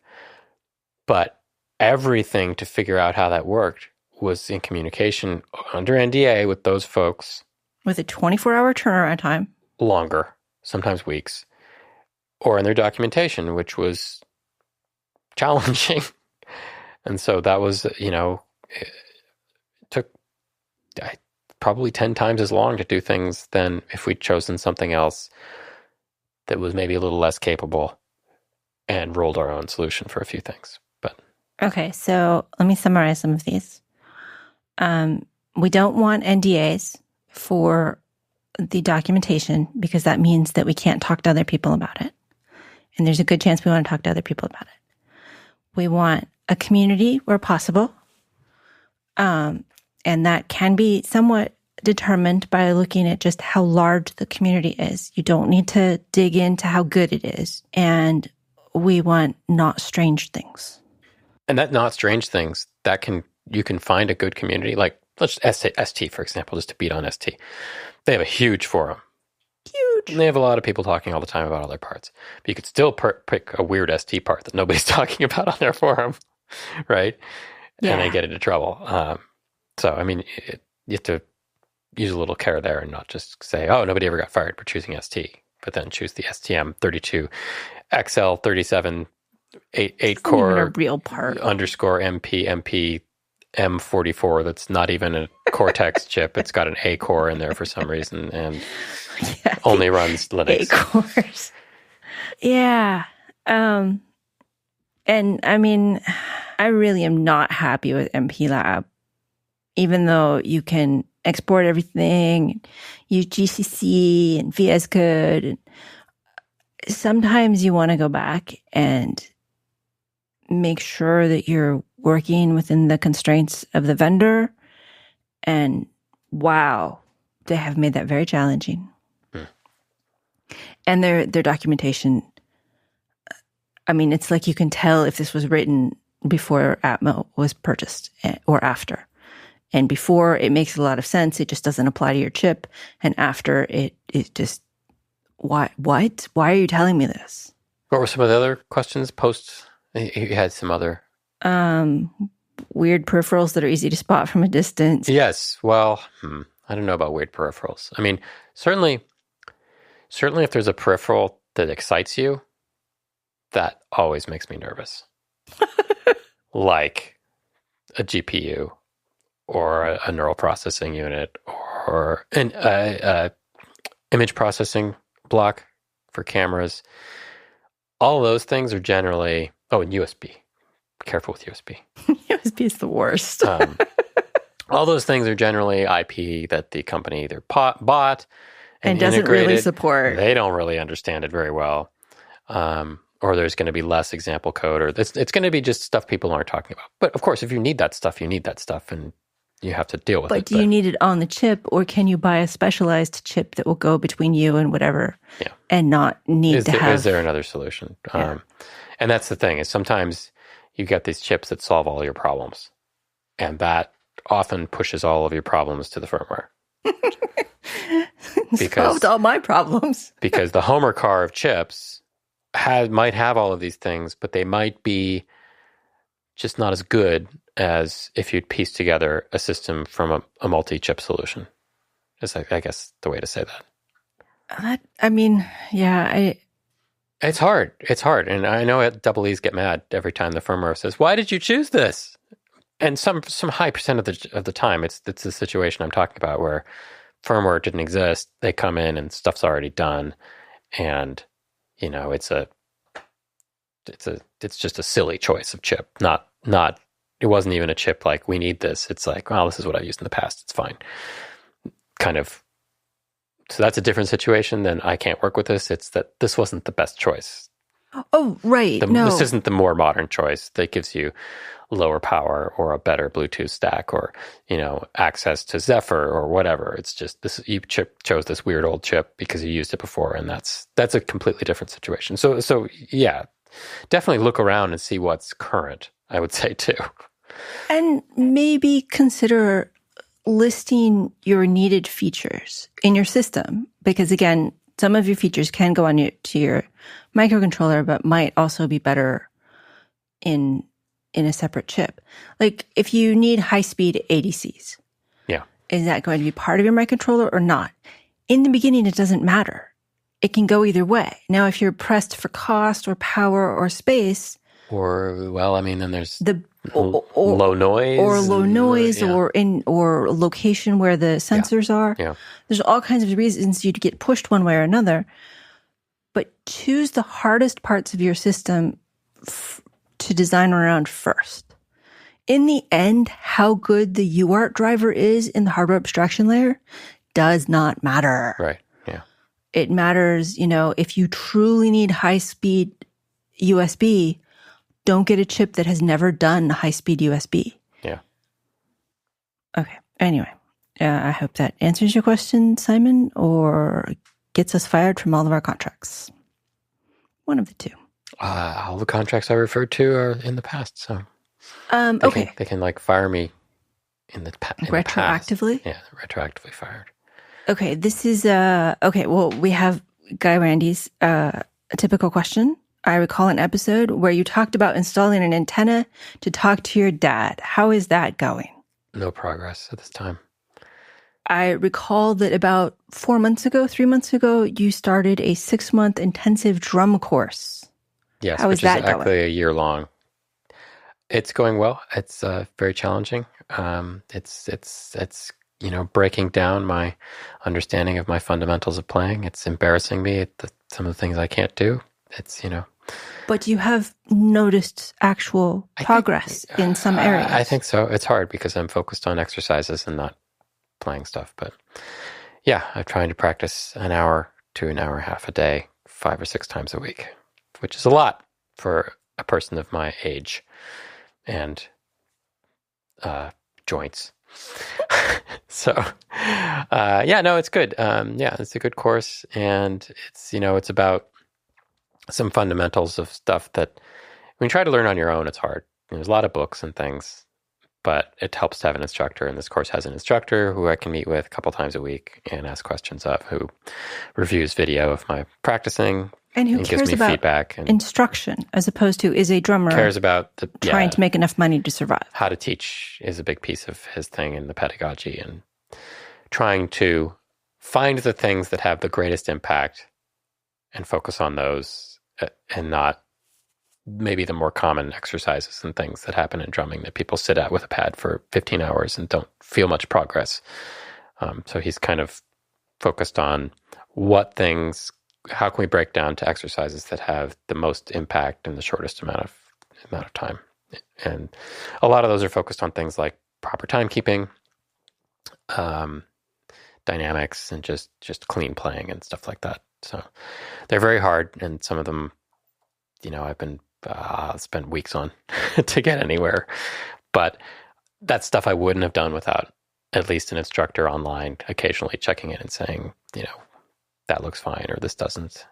But everything to figure out how that worked was in communication under NDA with those folks. With a 24-hour turnaround time. Longer, sometimes weeks. Or in their documentation, which was challenging. And so that was, it took probably 10 times as long to do things than if we'd chosen something else that was maybe a little less capable and rolled our own solution for a few things. But okay, so let me summarize some of these. We don't want NDAs for the documentation because that means that we can't talk to other people about it. And there's a good chance we want to talk to other people about it. We want a community where possible. And that can be somewhat determined by looking at just how large the community is. You don't need to dig into how good it is. And we want not strange things. And that not strange things, you can find a good community. Like, let's say ST, for example, just to beat on ST. They have a huge forum. Huge. And they have a lot of people talking all the time about all their parts. But you could still pick a weird ST part that nobody's talking about on their forum, right? Yeah. And they get into trouble. So, I mean, you have to use a little care there and not just say, oh, nobody ever got fired for choosing ST, but then choose the STM32 XL37 8 core a real part underscore MP M44 that's not even a Cortex chip. It's got an A core in there for some reason and only runs Linux. A cores. Yeah. And I mean, I really am not happy with MPLab, even though you can export everything, use GCC and VS Code. And sometimes you want to go back and make sure that you're working within the constraints of the vendor. And wow, they have made that very challenging. And their documentation, I mean, it's like you can tell if this was written before Atmo was purchased or after. And before, it makes a lot of sense. It just doesn't apply to your chip. And after, it just, what? Why are you telling me this? What were some of the other questions post? You had some other... weird peripherals that are easy to spot from a distance. Yes. Well, I don't know about weird peripherals. I mean, certainly if there's a peripheral that excites you, that always makes me nervous. Like a GPU or a neural processing unit or an image processing block for cameras. All those things are generally... Oh, and USB. Be careful with USB. USB is the worst. All those things are generally IP that the company either bought and doesn't really support. They don't really understand it very well. Or there's going to be less example code, or it's going to be just stuff people aren't talking about. But of course, if you need that stuff, and you have to deal with it. But do you need it on the chip, or can you buy a specialized chip that will go between you and whatever and not need to have... Is there another solution? Yeah. And that's the thing, is sometimes you get these chips that solve all your problems. And that often pushes all of your problems to the firmware. Solved all my problems. Because the Homer car of chips might have all of these things, but they might be just not as good as if you'd piece together a system from a multi-chip solution. Is, I guess, the way to say that. It's hard. It's hard. And I know double E's get mad every time the firmware says, why did you choose this? And some high percent of the time, it's the situation I'm talking about where firmware didn't exist. They come in and stuff's already done. And, it's just a silly choice of chip. Not, it wasn't even a chip like, we need this. It's like, well, this is what I've used in the past. It's fine. Kind of. So that's a different situation than I can't work with this. It's that this wasn't the best choice. Oh, right. This isn't the more modern choice that gives you lower power or a better Bluetooth stack or, access to Zephyr or whatever. It's just this, you chose this weird old chip because you used it before, and that's a completely different situation. So yeah, definitely look around and see what's current, I would say too. And maybe consider listing your needed features in your system, because again, some of your features can go to your microcontroller, but might also be better in a separate chip. Like if you need high-speed ADCs, is that going to be part of your microcontroller or not? In the beginning, it doesn't matter. It can go either way. Now, if you're pressed for cost or power or space, then there's the low noise, or location where the sensors are. Yeah. There's all kinds of reasons you'd get pushed one way or another. But choose the hardest parts of your system to design around first. In the end, how good the UART driver is in the hardware abstraction layer does not matter. Right. Yeah. It matters, if you truly need high-speed USB, don't get a chip that has never done high-speed USB. Yeah. Okay. Anyway, I hope that answers your question, Simon, or gets us fired from all of our contracts. One of the two. All the contracts I referred to are in the past, so okay. They can fire me in the past. Retroactively? Yeah, retroactively fired. Okay, this is okay. Well, we have Guy Randy's a typical question. I recall an episode where you talked about installing an antenna to talk to your dad. How is that going? No progress at this time. I recall that about 3 months ago, you started a 6-month intensive drum course. Yes, how is that going? Actually a year long. It's going well. It's very challenging. It's breaking down my understanding of my fundamentals of playing. It's embarrassing me at some of the things I can't do. It's But you have noticed actual progress in some areas. I think so. It's hard because I'm focused on exercises and not playing stuff. But yeah, I'm trying to practice an hour to an hour and a half a day, 5 or 6 times a week, which is a lot for a person of my age and joints. So, it's good. It's a good course, and it's about some fundamentals of stuff that when you try to learn on your own, it's hard. There's a lot of books and things, but it helps to have an instructor, and this course has an instructor who I can meet with a couple times a week and ask questions of, who reviews video of my practicing and who gives me about feedback and instruction, as opposed to is a drummer cares about trying to make enough money to survive. How to teach is a big piece of his thing in the pedagogy, and trying to find the things that have the greatest impact and focus on those, and not maybe the more common exercises and things that happen in drumming that people sit at with a pad for 15 hours and don't feel much progress. So he's kind of focused on how can we break down to exercises that have the most impact in the shortest amount of time. And a lot of those are focused on things like proper timekeeping, dynamics, and just clean playing and stuff like that. So they're very hard, and some of them, I've been spent weeks on to get anywhere. But that's stuff I wouldn't have done without at least an instructor online occasionally checking in and saying, that looks fine or this doesn't,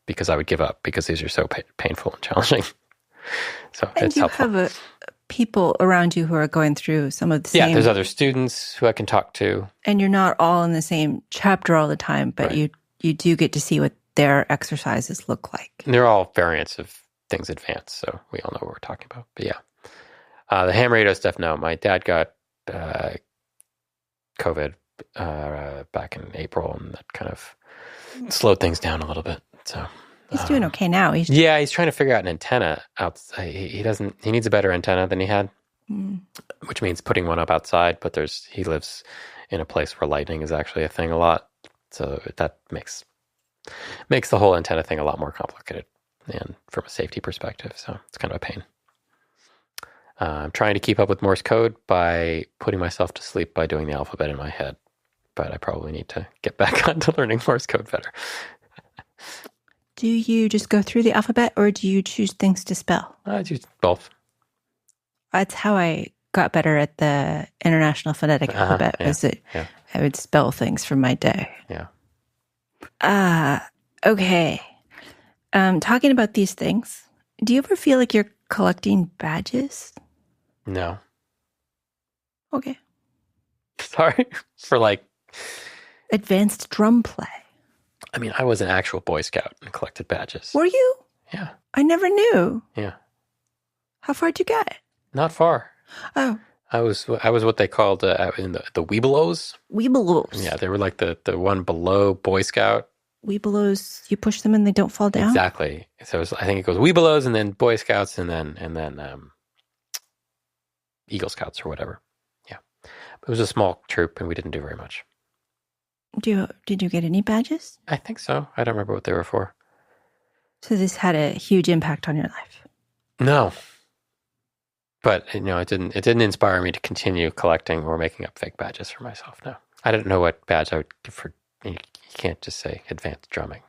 because I would give up because these are so painful and challenging. So and it's you helpful. Have people around you who are going through some of the same. Yeah, there's other students who I can talk to. And you're not all in the same chapter all the time, but right. you do get to see what their exercises look like. And they're all variants of things advanced, so we all know what we're talking about. But yeah, the ham radio stuff, no. My dad got COVID back in April, and that kind of slowed things down a little bit. So he's doing okay now. He's trying to figure out an antenna outside. He needs a better antenna than he had, which means putting one up outside. But he lives in a place where lightning is actually a thing a lot, so that makes the whole antenna thing a lot more complicated, and from a safety perspective. So it's kind of a pain. I'm trying to keep up with Morse code by putting myself to sleep by doing the alphabet in my head, but I probably need to get back onto learning Morse code better. Do you just go through the alphabet, or do you choose things to spell? I do both. That's how I got better at the International Phonetic Alphabet. I would spell things for my day. Yeah. Okay. Talking about these things, do you ever feel like you're collecting badges? No. Okay. Sorry for advanced drum play. I mean, I was an actual Boy Scout and collected badges. Were you? Yeah. I never knew. Yeah. How far did you get? Not far. Oh. I was what they called in the Weebelows. Weebelows. Yeah, they were like the one below Boy Scout. Weebelows, you push them and they don't fall down? Exactly. So I think it goes Weebelows and then Boy Scouts and then Eagle Scouts or whatever. Yeah. It was a small troop and we didn't do very much. Did you get any badges? I think so. I don't remember what they were for. So this had a huge impact on your life? No. But it didn't inspire me to continue collecting or making up fake badges for myself. No, I didn't know what badge I would give for. You can't just say advanced drumming.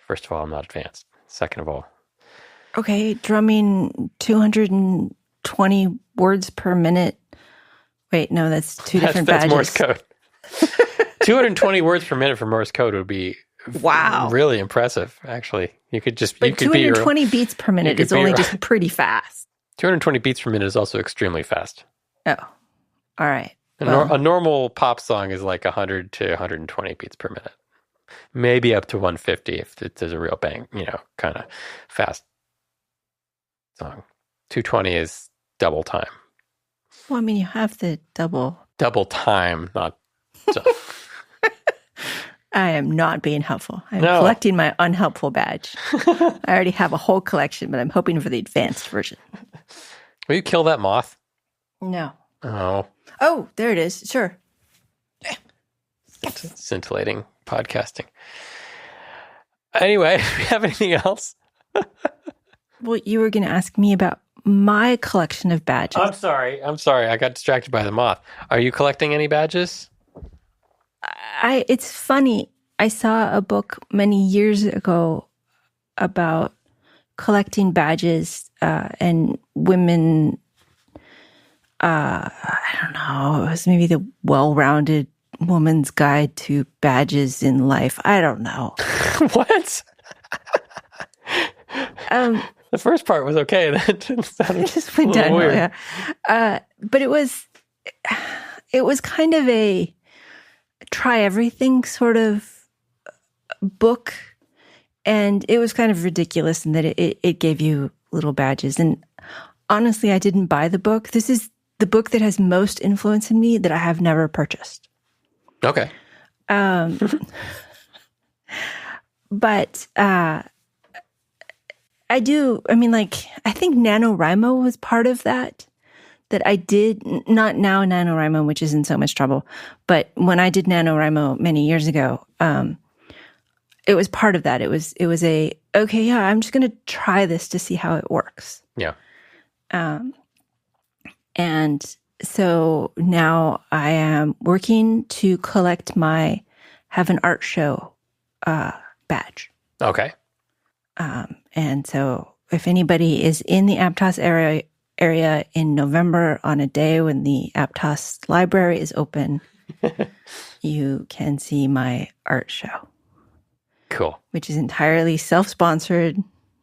First of all, I'm not advanced. Second of all, okay, drumming 220 words per minute. Wait, no, that's two different badges. That's Morse code. 220 words per minute for Morse code would be really impressive. Actually, you could 220 beats per minute is only just pretty fast. 220 beats per minute is also extremely fast. Oh, all right. A normal pop song is like 100 to 120 beats per minute. Maybe up to 150 if there's a real bang, kind of fast song. 220 is double time. Well, I mean, you have the double time, not. I am not being helpful. I'm collecting my unhelpful badge. I already have a whole collection, but I'm hoping for the advanced version. Will you kill that moth? No. Oh, there it is. Sure. Scintillating podcasting. Anyway, do we have anything else? Well, you were going to ask me about my collection of badges. I'm sorry. I got distracted by the moth. Are you collecting any badges? It's funny. I saw a book many years ago about collecting badges and women. I don't know. It was maybe the well-rounded woman's guide to badges in life. I don't know. What? The first part was okay. That just went down. Yeah. But it was kind of a try everything sort of book, and it was kind of ridiculous in that it gave you little badges. And honestly, I didn't buy the book. This is the book that has most influence in me that I have never purchased. Okay. But I think NaNoWriMo was part of that I did, not now NaNoWriMo, which is in so much trouble, but when I did NaNoWriMo many years ago, it was part of that. It was I'm just going to try this to see how it works. Yeah. And so now I am working to collect have an art show badge. Okay. And so if anybody is in the Aptos area in November on a day when the Aptos library is open, you can see my art show. Cool. Which is entirely self-sponsored,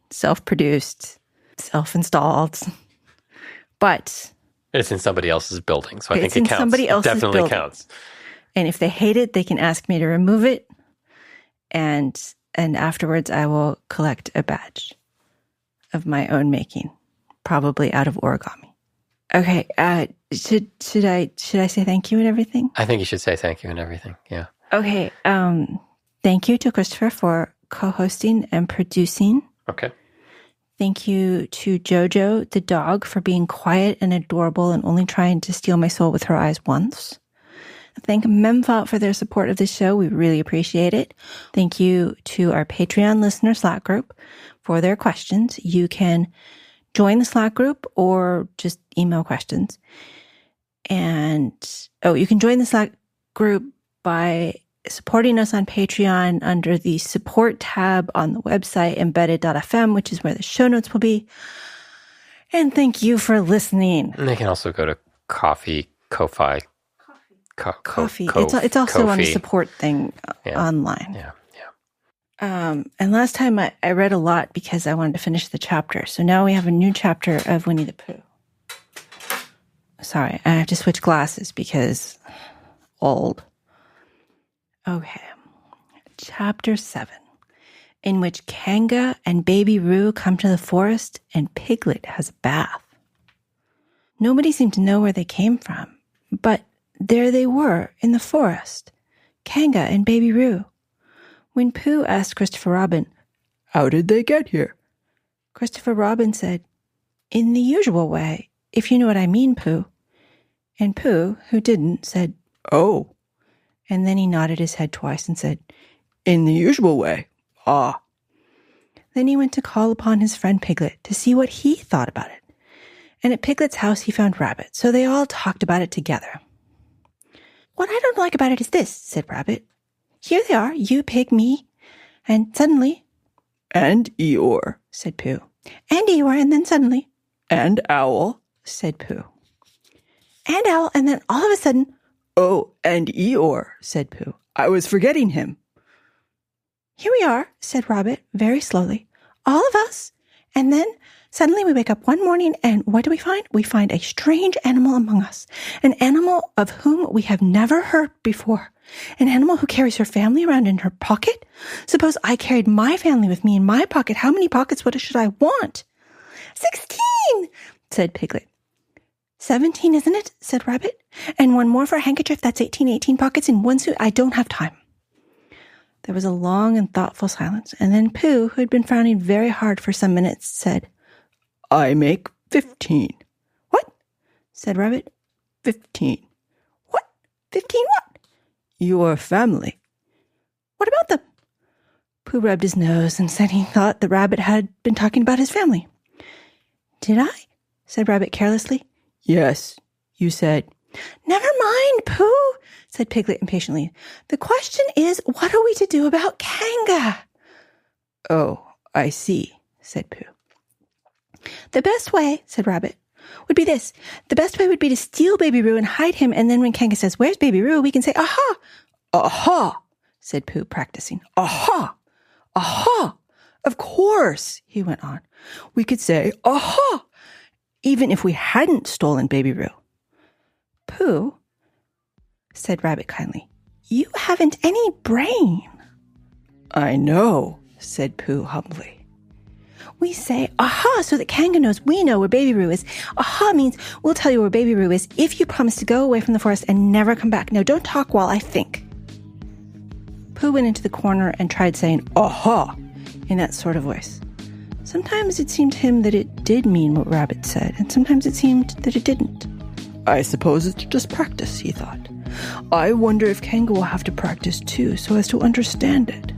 self-produced, self-installed. But it's in somebody else's building, so I think it counts. Somebody else's definitely building. Counts. And if they hate it, they can ask me to remove it, and afterwards I will collect a badge of my own making, probably out of origami. Okay, should I say thank you and everything? I think you should say thank you and everything. Yeah. Okay. Thank you to Christopher for co-hosting and producing. Okay. Thank you to Jojo, the dog, for being quiet and adorable and only trying to steal my soul with her eyes once. Thank Memfault for their support of this show. We really appreciate it. Thank you to our Patreon listener Slack group for their questions. You can join the Slack group or just email questions. And, you can join the Slack group by supporting us on Patreon under the support tab on the website, embedded.fm, which is where the show notes will be. And thank you for listening. And they can also go to Coffee. Coffee. It's also on the support thing online. Yeah. And last time I read a lot because I wanted to finish the chapter. So now we have a new chapter of Winnie the Pooh. Sorry, I have to switch glasses because old. Okay. Chapter 7, in which Kanga and Baby Roo come to the forest and Piglet has a bath. Nobody seemed to know where they came from, but there they were in the forest, Kanga and Baby Roo. When Pooh asked Christopher Robin, "How did they get here?" Christopher Robin said, "In the usual way, if you know what I mean, Pooh." And Pooh, who didn't, said, "Oh." And then he nodded his head twice and said, "In the usual way, ah." Then he went to call upon his friend Piglet to see what he thought about it. And at Piglet's house, he found Rabbit, so they all talked about it together. What I don't like about it is this, said Rabbit. Here they are, you, Pig, me, and suddenly... And Eeyore, said Pooh. And Eeyore, and then suddenly... And Owl, said Pooh. And Owl, and then all of a sudden... Oh, and Eeyore, said Pooh. I was forgetting him. Here we are, said Rabbit, very slowly. All of us. And then suddenly we wake up one morning, and what do we find? We find a strange animal among us. An animal of whom we have never heard before. An animal who carries her family around in her pocket? Suppose I carried my family with me in my pocket. How many pockets should I want? 16, said Piglet. 17, isn't it? Said Rabbit. And one more for a handkerchief. That's 18 pockets in one suit. I don't have time. There was a long and thoughtful silence, and then Pooh, who had been frowning very hard for some minutes, said, I make 15. What? Said Rabbit. 15. What? 15 what? Your family. What about them? Pooh rubbed his nose and said he thought the Rabbit had been talking about his family. Did I? Said Rabbit carelessly. Yes, you said. Never mind, Pooh, said Piglet impatiently. The question is, what are we to do about Kanga? Oh, I see, said Pooh. The best way, said Rabbit, would be this. The best way would be to steal Baby Roo and hide him, and then when Kanga says, where's Baby Roo, we can say, aha! Aha, said Pooh, practicing. Aha! Aha! Of course, he went on. We could say, aha! Even if we hadn't stolen Baby Roo. Pooh, said Rabbit kindly, you haven't any brain. I know, said Pooh humbly. We say, aha, so that Kanga knows we know where Baby Roo is. Aha means we'll tell you where Baby Roo is if you promise to go away from the forest and never come back. Now, don't talk while I think. Pooh went into the corner and tried saying, aha, in that sort of voice. Sometimes it seemed to him that it did mean what Rabbit said, and sometimes it seemed that it didn't. I suppose it's just practice, he thought. I wonder if Kanga will have to practice too, so as to understand it.